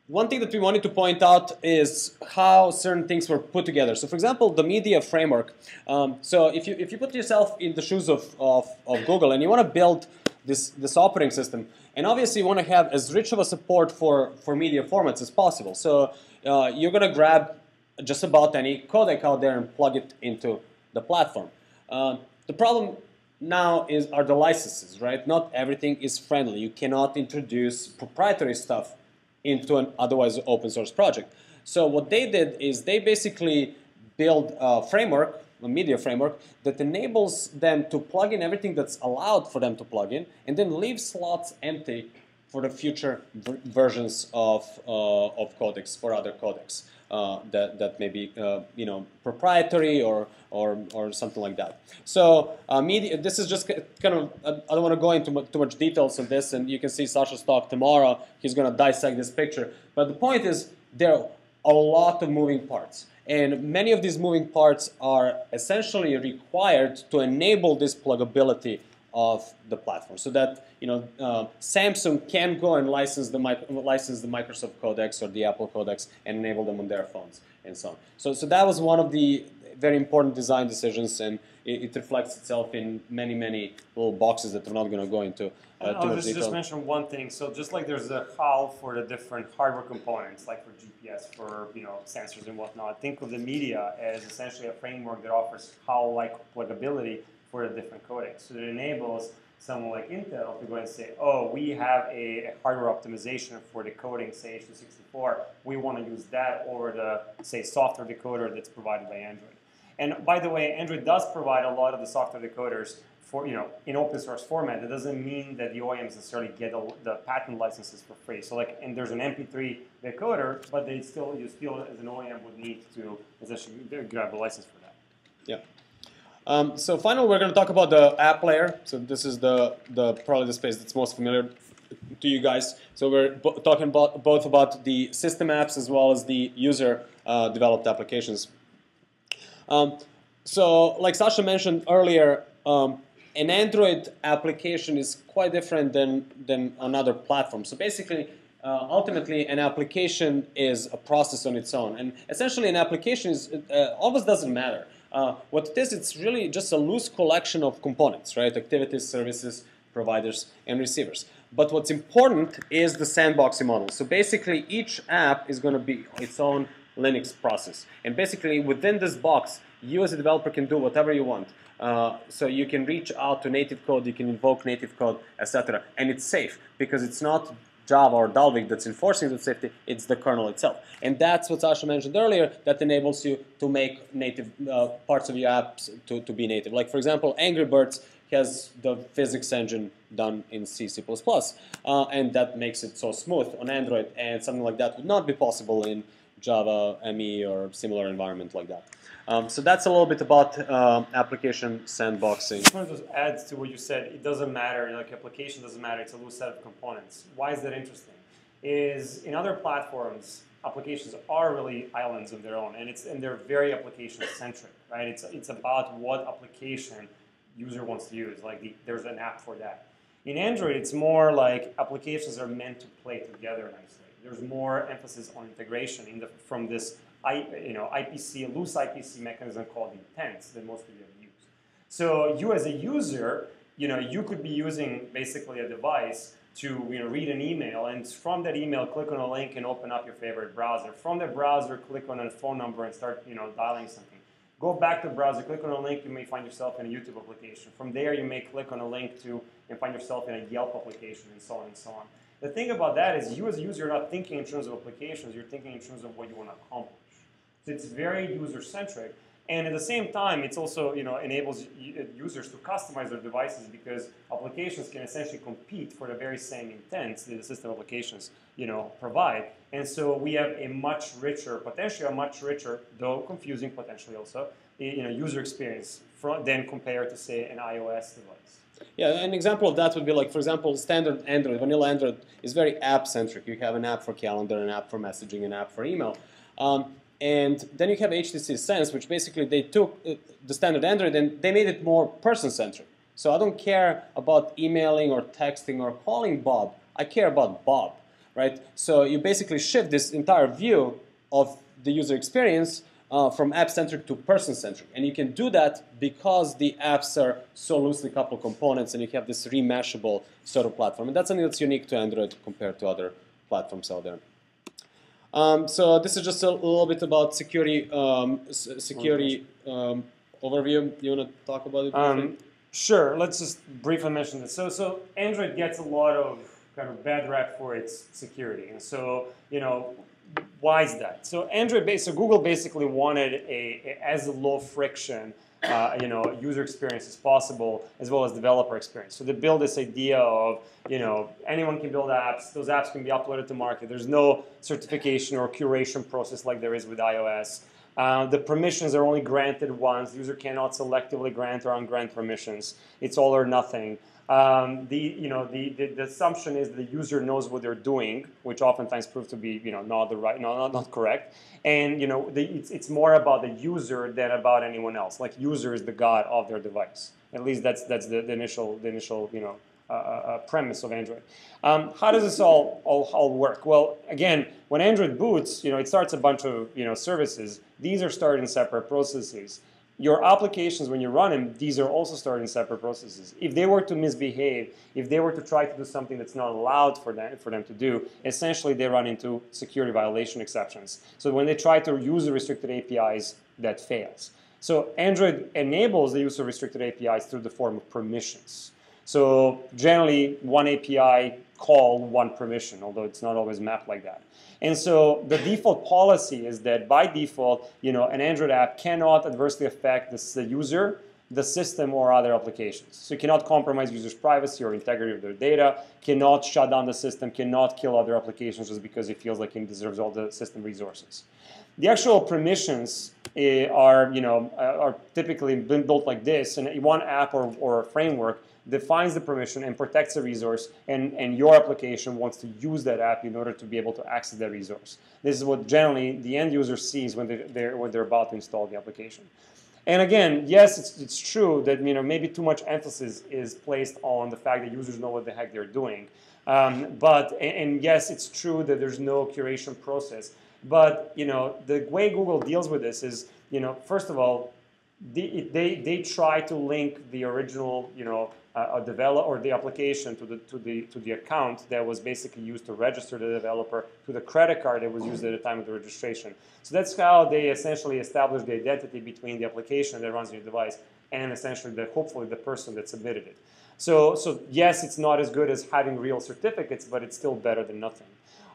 One thing that we wanted to point out is how certain things were put together. So for example, the media framework. So if you put yourself in the shoes of Google and you want to build this operating system, and obviously you want to have as rich of a support for media formats as possible. So you're going to grab just about any codec out there and plug it into the platform. The problem now are the licenses, right? Not everything is friendly. You cannot introduce proprietary stuff into an otherwise open source project. So what they did is they basically build a framework, a media framework, that enables them to plug in everything that's allowed for them to plug in, and then leave slots empty for the future versions of codecs, for other codecs that may be proprietary or something like that. So media. This is just kind of. I don't want to go into too much details on this, and you can see Sasha's talk tomorrow. He's going to dissect this picture. But the point is, there are a lot of moving parts. And many of these moving parts are essentially required to enable this pluggability of the platform, so that Samsung can go and license the Microsoft codecs or the Apple codecs and enable them on their phones and so on. So that was one of the very important design decisions, and it reflects itself in many little boxes that we're not going to go into. I'll just mention one thing. So just like there's a HAL for the different hardware components, like for GPS, for sensors and whatnot, think of the media as essentially a framework that offers HAL-like pluggability for the different codecs. So it enables someone like Intel to go and say, oh, we have a hardware optimization for decoding, say, H.264. We want to use that over the, say, software decoder that's provided by Android. And by the way, Android does provide a lot of the software decoders for, in open source format. That doesn't mean that the OEMs necessarily get the patent licenses for free. So and there's an MP3 decoder, but you still as an OEM would need to essentially grab a license for that. Yeah. So finally, we're going to talk about the app layer. So this is probably the space that's most familiar to you guys. So we're talking both about the system apps as well as the user developed applications. So like Sasha mentioned earlier, an Android application is quite different than on other platforms. So basically, ultimately, an application is a process on its own. And essentially, an application almost doesn't matter. What it is, it's really just a loose collection of components, right? Activities, services, providers, and receivers. But what's important is the sandboxing model. So basically, each app is going to be its own Linux process. And basically, within this box, you as a developer can do whatever you want. So you can reach out to native code, you can invoke native code, etc. And it's safe, because it's not Java or Dalvik that's enforcing the safety, it's the kernel itself. And that's what Sasha mentioned earlier, that enables you to make native parts of your apps to be native. Like, for example, Angry Birds has the physics engine done in C++, and that makes it so smooth on Android, and something like that would not be possible in Java, ME, or similar environment like that. So that's a little bit about application sandboxing. I just wanted to add to what you said. It doesn't matter, like application doesn't matter, it's a loose set of components. Why is that interesting? Is in other platforms, applications are really islands of their own, and they're very application-centric, right? It's about what application user wants to use, like there's an app for that. In Android, it's more like applications are meant to play together nicely. There's more emphasis on integration from this IPC, loose IPC mechanism called intents that most of you have used. So you as a user, you could be using basically a device to read an email, and from that email, click on a link and open up your favorite browser. From the browser, click on a phone number and start dialing something. Go back to the browser, click on a link, you may find yourself in a YouTube application. From there, you may click on a link and find yourself in a Yelp application, and so on and so on. The thing about that is you as a user are not thinking in terms of applications, you're thinking in terms of what you want to accomplish. So it's very user-centric, and at the same time, it's also enables users to customize their devices, because applications can essentially compete for the very same intents that the system applications provide. And so we have a much richer, potentially a much richer, though confusing potentially also, user experience than compared to, say, an iOS device. Yeah, an example of that would be like, for example, standard Android, vanilla Android is very app-centric. You have an app for calendar, an app for messaging, an app for email. And then you have HTC Sense, which basically they took the standard Android and they made it more person-centric. So I don't care about emailing or texting or calling Bob. I care about Bob, right? So you basically shift this entire view of the user experience from app-centric to person-centric. And you can do that because the apps are so loosely coupled components, and you have this remeshable sort of platform. And that's something that's unique to Android compared to other platforms out there. So this is just a little bit about security overview. You want to talk about it? Sure. Let's just briefly mention this. So Android gets a lot of kind of bad rep for its security, and so why is that? So Google basically wanted as low friction, user experience as possible, as well as developer experience. So they build this idea of, anyone can build apps. Those apps can be uploaded to market. There's no certification or curation process like there is with iOS. The permissions are only granted once. The user cannot selectively grant or ungrant permissions. It's all or nothing. The assumption is the user knows what they're doing, which oftentimes proves to be not correct. And it's more about the user than about anyone else. Like, user is the god of their device. At least that's the initial premise of Android. How does this all work? Well, again, when Android boots, it starts a bunch of services. These are started in separate processes. Your applications, when you run them, these are also started in separate processes. If they were to misbehave, if they were to try to do something that's not allowed for them to do, essentially they run into security violation exceptions. So when they try to use the restricted APIs, that fails. So Android enables the use of restricted APIs through the form of permissions. So generally, one API call, one permission, although it's not always mapped like that. And so the default policy is that by default, an Android app cannot adversely affect the user, the system, or other applications. So you cannot compromise users' privacy or integrity of their data, cannot shut down the system, cannot kill other applications just because it feels like it deserves all the system resources. The actual permissions are typically been built like this, and one app or a framework defines the permission and protects the resource, and your application wants to use that app in order to be able to access that resource. This is what generally the end user sees when they're about to install the application. And again, yes, it's true that maybe too much emphasis is placed on the fact that users know what the heck they're doing. And yes, it's true that there's no curation process. But the way Google deals with this is, first of all, they try to link the original developer or the application to the account that was basically used to register the developer, to the credit card that was used at the time of the registration. So that's how they essentially establish the identity between the application that runs on your device and essentially hopefully the person that submitted it. So yes, it's not as good as having real certificates, but it's still better than nothing.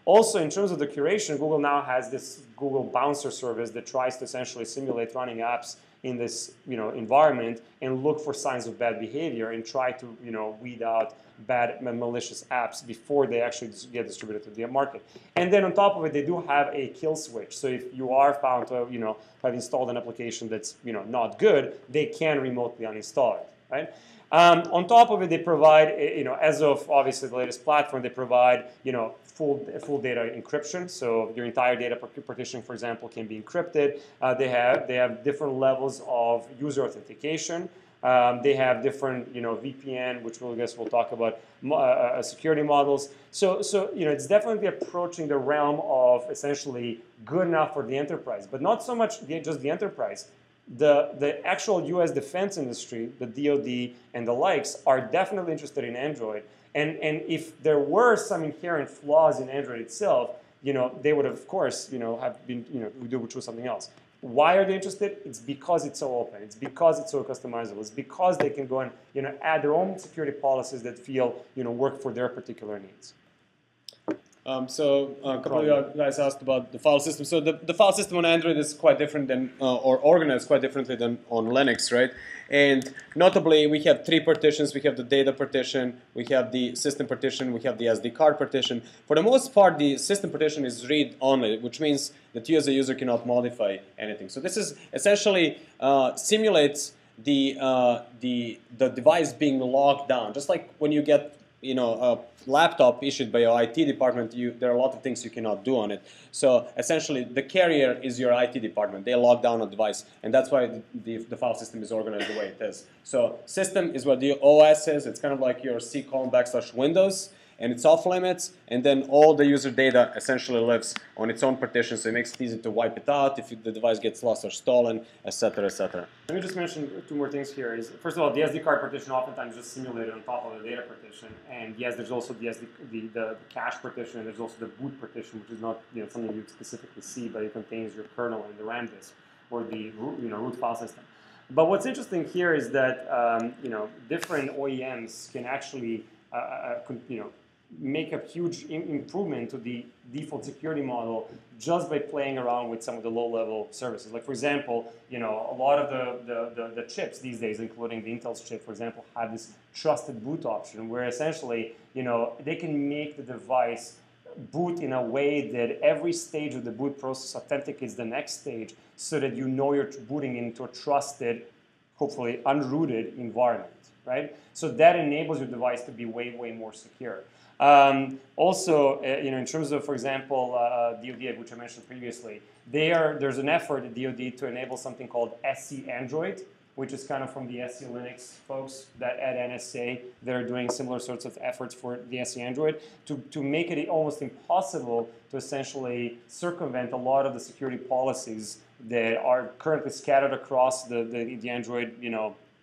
Also, in terms of the curation, Google now has this Google Bouncer service that tries to essentially simulate running apps in this environment and look for signs of bad behavior and try to weed out bad malicious apps before they actually get distributed to the market. And then on top of it, they do have a kill switch. So if you are found to have installed an application that's not good, they can remotely uninstall it, right? On top of it, they provide, as of obviously the latest platform, they provide, full data encryption. So your entire data partition, for example, can be encrypted. They have different levels of user authentication. They have different, VPN, which we'll talk about, security models. So it's definitely approaching the realm of essentially good enough for the enterprise, but not so much just the enterprise. The actual U.S. defense industry, the DoD and the likes, are definitely interested in Android. And if there were some inherent flaws in Android itself, they would of course, have been, choose something else. Why are they interested? It's because it's so open. It's because it's so customizable. It's because they can go and add their own security policies that feel work for their particular needs. So a couple of you guys asked about the file system. So the file system on Android is quite different than, or organized quite differently than on Linux, right? And notably, we have three partitions. We have the data partition, we have the system partition, we have the SD card partition. For the most part, the system partition is read-only, which means that you as a user cannot modify anything. So this is essentially simulates the device being locked down, just like when you get a laptop issued by your IT department, there are a lot of things you cannot do on it. So essentially, the carrier is your IT department. They lock down a device, and that's why the file system is organized the way it is. So system is where the OS is. It's kind of like your C:\Windows, and it's off limits, and then all the user data essentially lives on its own partition, so it makes it easy to wipe it out if the device gets lost or stolen, etc., etc. Let me just mention two more things here. First of all, the SD card partition oftentimes is simulated on top of the data partition, and yes, there's also the cache partition, and there's also the boot partition, which is not something you specifically see, but it contains your kernel and the RAM disk or the root file system. But what's interesting here is that different OEMs can actually make a huge improvement to the default security model just by playing around with some of the low-level services. Like for example, a lot of the chips these days, including the Intel's chip, for example, have this trusted boot option where essentially they can make the device boot in a way that every stage of the boot process authenticates the next stage, so that you're booting into a trusted, hopefully unrooted environment, right? So that enables your device to be way, way more secure. Also, in terms of, for example, DoD, which I mentioned previously, there's an effort at DoD to enable something called SC Android, which is kind of from the SC Linux folks that at NSA that are doing similar sorts of efforts for the SC Android to make it almost impossible to essentially circumvent a lot of the security policies that are currently scattered across the Android,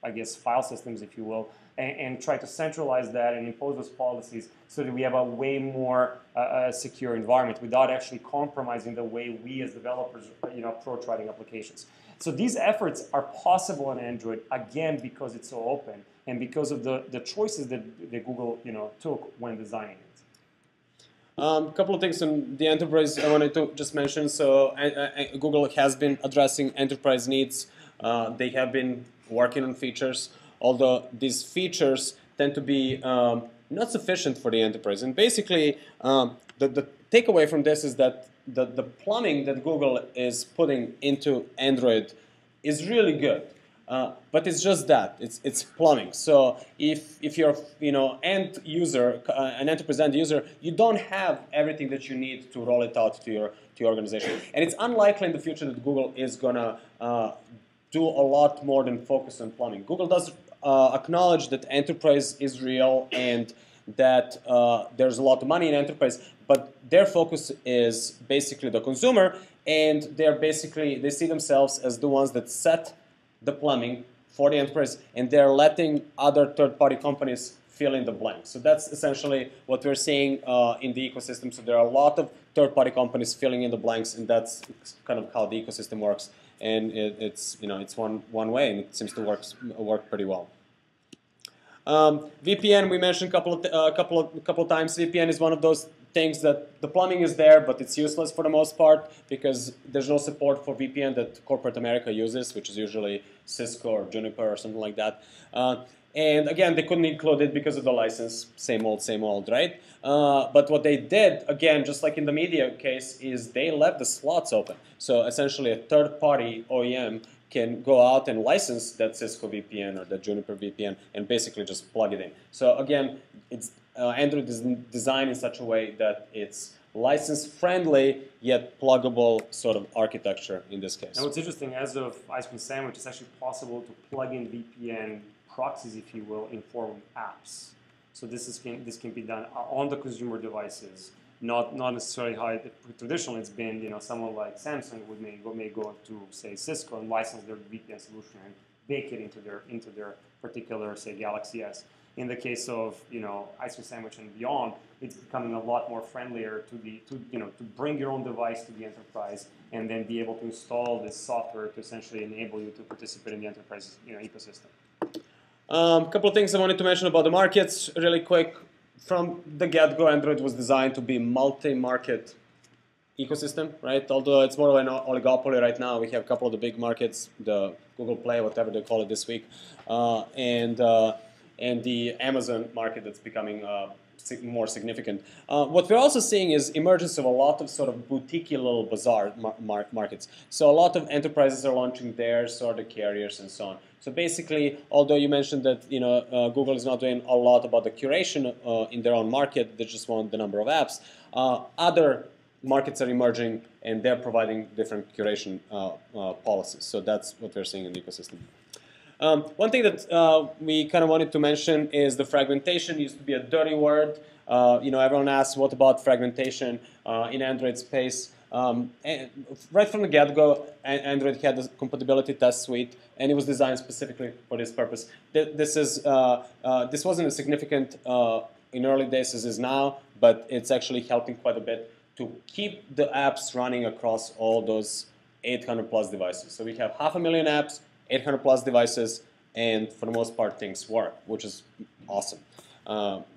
I guess, file systems, if you will, and try to centralize that and impose those policies so that we have a way more secure environment without actually compromising the way we as developers, approach writing applications. So these efforts are possible on Android, again, because it's so open and because of the choices that Google, took when designing it. A couple of things in the enterprise I wanted to just mention. So Google has been addressing enterprise needs. They have been working on features, although these features tend to be not sufficient for the enterprise. And basically, the takeaway from this is that the plumbing that Google is putting into Android is really good. But it's just that, it's plumbing. So if you're end user, an enterprise end user, you don't have everything that you need to roll it out to your organization. And it's unlikely in the future that Google is gonna do a lot more than focus on plumbing. Google does acknowledge that enterprise is real and that there's a lot of money in enterprise, but their focus is basically the consumer, and they see themselves as the ones that set the plumbing for the enterprise, and they're letting other third-party companies fill in the blanks. So that's essentially what we're seeing in the ecosystem. So there are a lot of third-party companies filling in the blanks, and that's kind of how the ecosystem works. And it's one way, and it seems to work pretty well. VPN, we mentioned a couple of times. VPN is one of those things that the plumbing is there, but it's useless for the most part because there's no support for VPN that corporate America uses, which is usually Cisco or Juniper or something like that. And again, they couldn't include it because of the license. Same old, right? But what they did, again, just like in the media case, is they left the slots open. So essentially, a third-party OEM can go out and license that Cisco VPN or that Juniper VPN and basically just plug it in. So again, Android is designed in such a way that it's license-friendly yet pluggable sort of architecture in this case. And what's interesting, as of Ice Cream Sandwich, it's actually possible to plug in VPN proxies, if you will, in form of apps. So this can be done on the consumer devices. Not necessarily how traditionally it's been. Someone like Samsung may go to, say, Cisco and license their VPN solution and bake it into their particular, say, Galaxy S. In the case of Ice Cream Sandwich and beyond, it's becoming a lot more friendlier to bring your own device to the enterprise and then be able to install this software to essentially enable you to participate in the enterprise ecosystem. A couple of things I wanted to mention about the markets really quick. From the get-go, Android was designed to be multi-market ecosystem, right? Although it's more of an oligopoly right now. We have a couple of the big markets, the Google Play, whatever they call it this week, and the Amazon market that's becoming more significant. What we're also seeing is emergence of a lot of sort of boutique little bazaar markets. So a lot of enterprises are launching their sort of carriers and so on. So basically, although you mentioned that Google is not doing a lot about the curation in their own market, they just want the number of apps. Other markets are emerging, and they're providing different curation policies. So that's what we're seeing in the ecosystem. One thing that we kind of wanted to mention is the fragmentation. It used to be a dirty word. Everyone asks, what about fragmentation in Android space? And right from the get-go, Android had a compatibility test suite, and it was designed specifically for this purpose. This wasn't as significant in early days as it is now, but it's actually helping quite a bit to keep the apps running across all those 800+ devices. So we have 500,000 apps, 800 plus devices, and for the most part things work, which is awesome.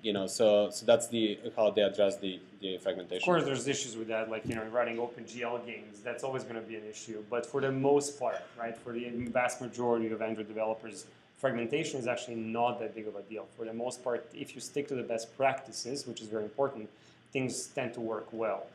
You know, so that's how they address the fragmentation. Of course, there's issues with that, like, you know, running OpenGL games. That's always going to be an issue. But for the most part, right, for the vast majority of Android developers, fragmentation is actually not that big of a deal. For the most part, if you stick to the best practices, which is very important, things tend to work well.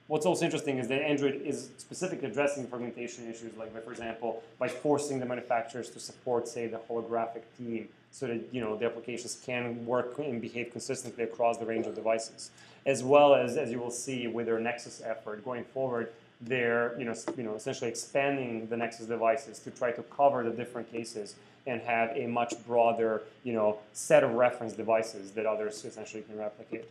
What's also interesting is that Android is specifically addressing fragmentation issues, like, for example, by forcing the manufacturers to support, say, the holographic theme, so that, you know, the applications can work and behave consistently across the range of devices, as well as you will see with their Nexus effort going forward. They're essentially expanding the Nexus devices to try to cover the different cases and have a much broader, you know, set of reference devices that others essentially can replicate.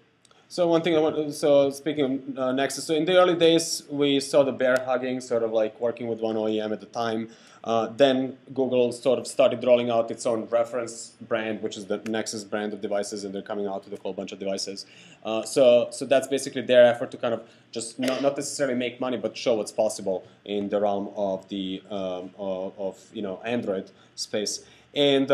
So one thing so speaking of Nexus, so in the early days we saw the bear hugging, sort of like working with one OEM at a time. Then Google sort of started rolling out its own reference brand, which is the Nexus brand of devices, and they're coming out with a whole bunch of devices. So that's basically their effort to kind of just not necessarily make money, but show what's possible in the realm of the Android space. And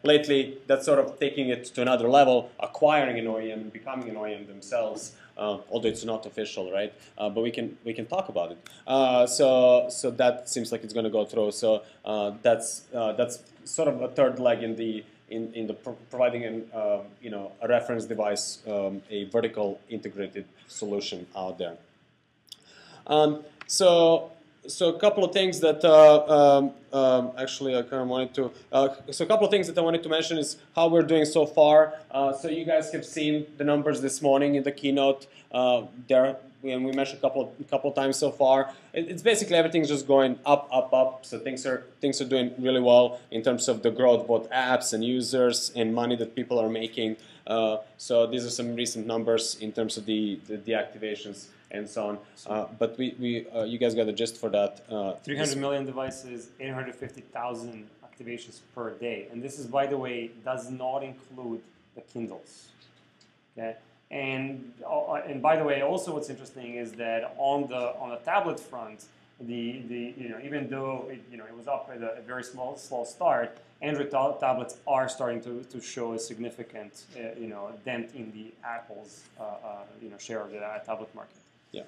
lately, that's sort of taking it to another level, acquiring an OEM and becoming an OEM themselves, although it's not official, right? But we can talk about it. So that seems like it's going to go through. So that's sort of a third leg in the providing a reference device, a vertical integrated solution out there. So a couple of things that actually I kind of wanted to. So a couple of things that I wanted to mention is how we're doing so far. So you guys have seen the numbers this morning in the keynote. And we mentioned a couple of times so far. It's basically everything's just going up, up, up. So things are doing really well in terms of the growth, both apps and users and money that people are making. So these are some recent numbers in terms of the activations and so on. But you guys got the gist for that. 300 million devices, 850,000 activations per day. And this is, by the way, does not include the Kindles. Okay? And by the way, also what's interesting is that on the tablet front, even though it was up at a very slow start, Android tablets are starting to show a significant dent in the Apple's share of the tablet market. Yeah.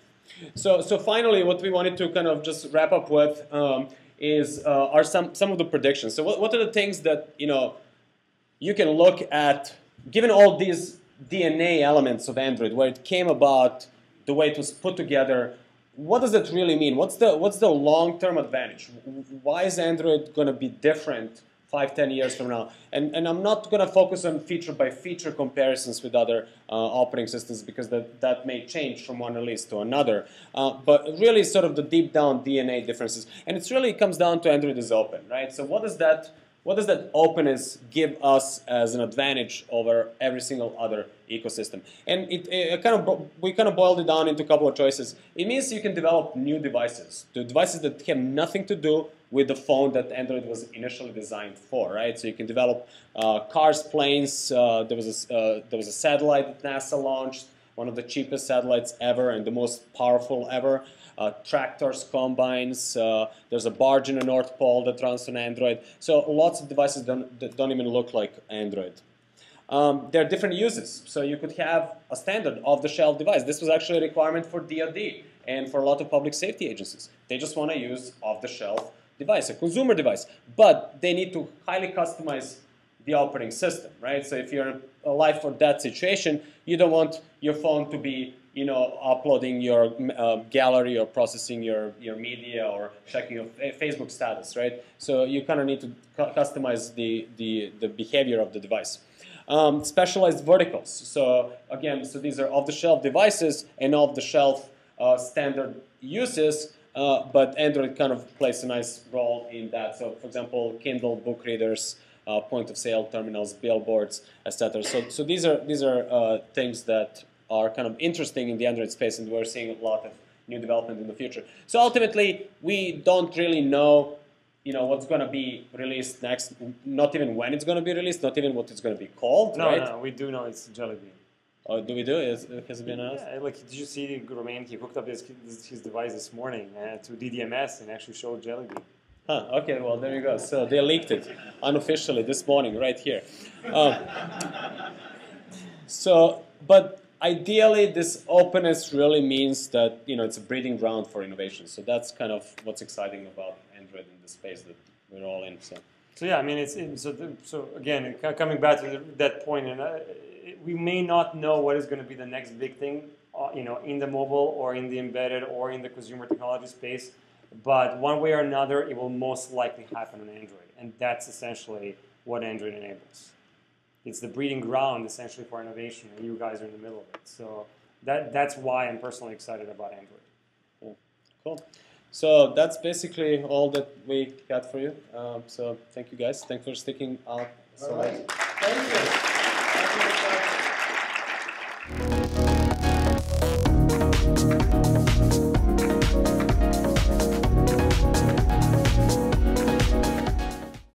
So finally, what we wanted to kind of just wrap up with are some of the predictions. So what are the things that you can look at, given all these DNA elements of Android, where it came about, the way it was put together. What does it really mean? What's the long-term advantage? Why is Android going to be different 5-10 years from now? And I'm not going to focus on feature-by-feature comparisons with other operating systems, because that may change from one release to another. But really sort of the deep-down DNA differences. And it really comes down to Android is open, right? So what does that openness give us as an advantage over every single other ecosystem? And we kind of boiled it down into a couple of choices. It means you can develop new devices, the devices that have nothing to do with the phone that Android was initially designed for, right? So you can develop cars, planes. There was a satellite that NASA launched, one of the cheapest satellites ever and the most powerful ever. Tractors, combines, there's a barge in the North Pole that runs on Android. So lots of devices that don't even look like Android. There are different uses. So you could have a standard off-the-shelf device. This was actually a requirement for DoD and for a lot of public safety agencies. They just want to use off-the-shelf device, a consumer device. But they need to highly customize the operating system, right? So if you're in a life or death situation, you don't want your phone to be uploading your gallery or processing your media or checking your Facebook status, right? So you kind of need to customize the behavior of the device. Specialized verticals. So again, these are off-the-shelf devices and off-the-shelf standard uses, but Android kind of plays a nice role in that. So for example, Kindle, book readers, point-of-sale terminals, billboards, etc. So these are things that are kind of interesting in the Android space, and we're seeing a lot of new development in the future. So ultimately, we don't really know, what's going to be released next. Not even when it's going to be released. Not even what it's going to to be called. Right? No, we do know it's Jelly Bean. Oh, do we do? Has it been announced? Yeah, like, did you see Romain? He hooked up his device this morning to DDMS and actually showed Jelly Bean. Okay, well, there you go. So they leaked it unofficially this morning, right here. But ideally, this openness really means that it's a breeding ground for innovation. So that's kind of what's exciting about Android in the space that we're all in. So yeah, I mean, so again, coming back to that point, and we may not know what is going to be the next big thing, in the mobile or in the embedded or in the consumer technology space. But one way or another, it will most likely happen on Android. And that's essentially what Android enables. It's the breeding ground, essentially, for innovation, and you guys are in the middle of it. So that's why I'm personally excited about Android. Yeah. Cool. So that's basically all that we got for you. So thank you, guys. Thanks for sticking out. All right. Thank you.